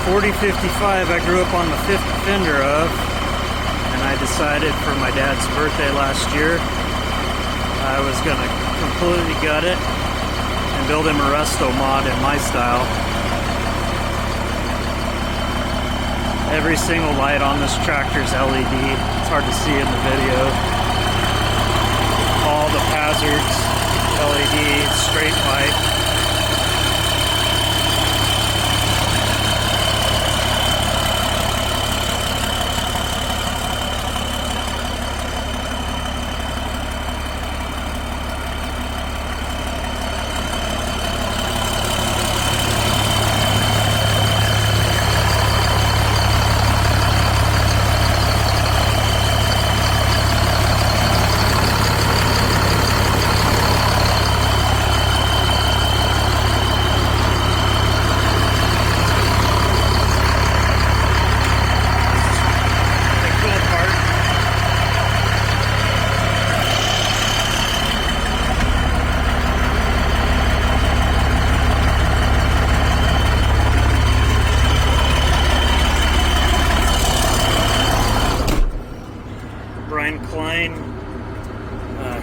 4055 I grew up on the fifth fender of, and I decided for my dad's birthday last year I was going to completely gut it and build him a restomod in my style. Every single light on this tractor is LED. It's hard to see in the video. All the hazards, LED, straight pipe.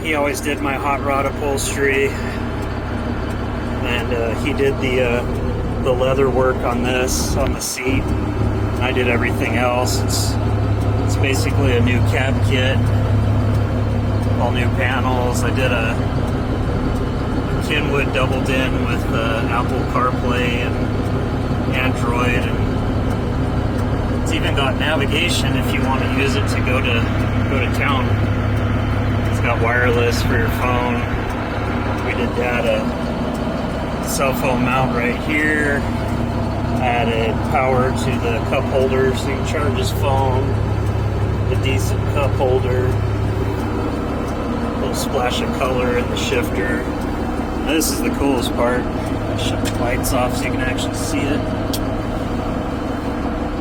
He always did my hot rod upholstery, and he did the leather work on this, on the seat. I did everything else. It's basically a new cab kit, all new panels. I did a Kenwood doubled in with Apple CarPlay and Android, and it's even got navigation if you want to use it to go to town. Got wireless for your phone. We did that, a cell phone mount right here. Added power to the cup holder so you can charge his phone. A decent cup holder. A little splash of color in the shifter. Now this is the coolest part. I shut the lights off so you can actually see it.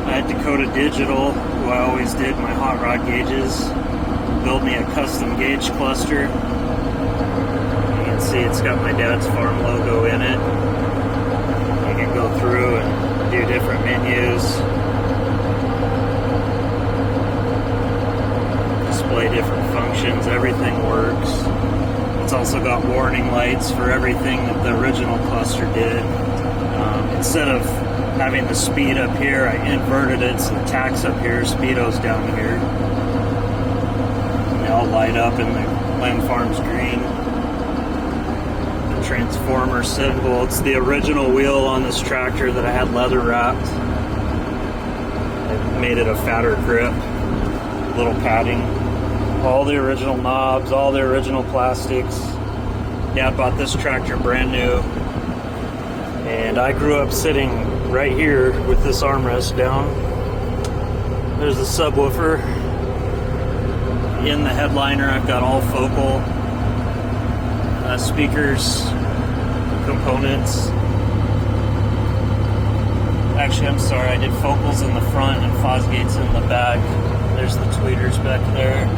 I had Dakota Digital, who I always did my hot rod gauges, build me a custom gauge cluster. You can see it's got my dad's farm logo in it. You can go through and do different menus, display different functions. Everything works. It's also got warning lights for everything that the original cluster did. Instead of having the speed up here, I inverted it so the tach's up here, speedo's down here. All light up in the Land Farms green. The transformer symbol. It's the original wheel on this tractor that I had leather wrapped. I made it a fatter grip, little padding. All the original knobs, all the original plastics. Dad bought this tractor brand new, and I grew up sitting right here with this armrest down. There's the subwoofer. In the headliner, I've got all focal speakers, components. Actually, I'm sorry, I did focals in the front and Fosgates in the back. There's the tweeters back there.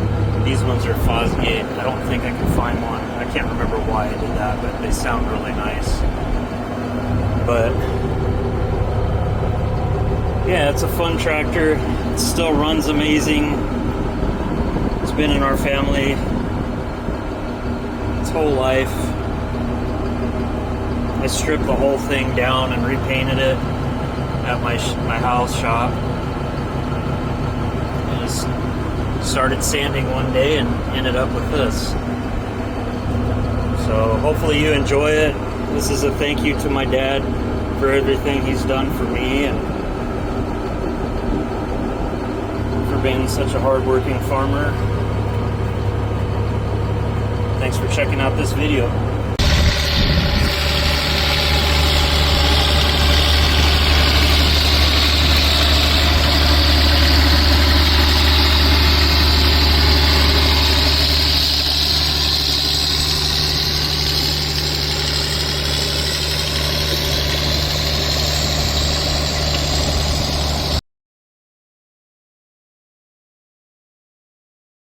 These ones are Fosgate. I don't think I can find one. I can't remember why I did that, but they sound really nice. But yeah, it's a fun tractor. It still runs amazing. Been in our family its whole life. I stripped the whole thing down and repainted it at my house shop. I just started sanding one day and ended up with this. So hopefully you enjoy it. This is a thank you to my dad for everything he's done for me and for being such a hard-working farmer. Thanks for checking out this video.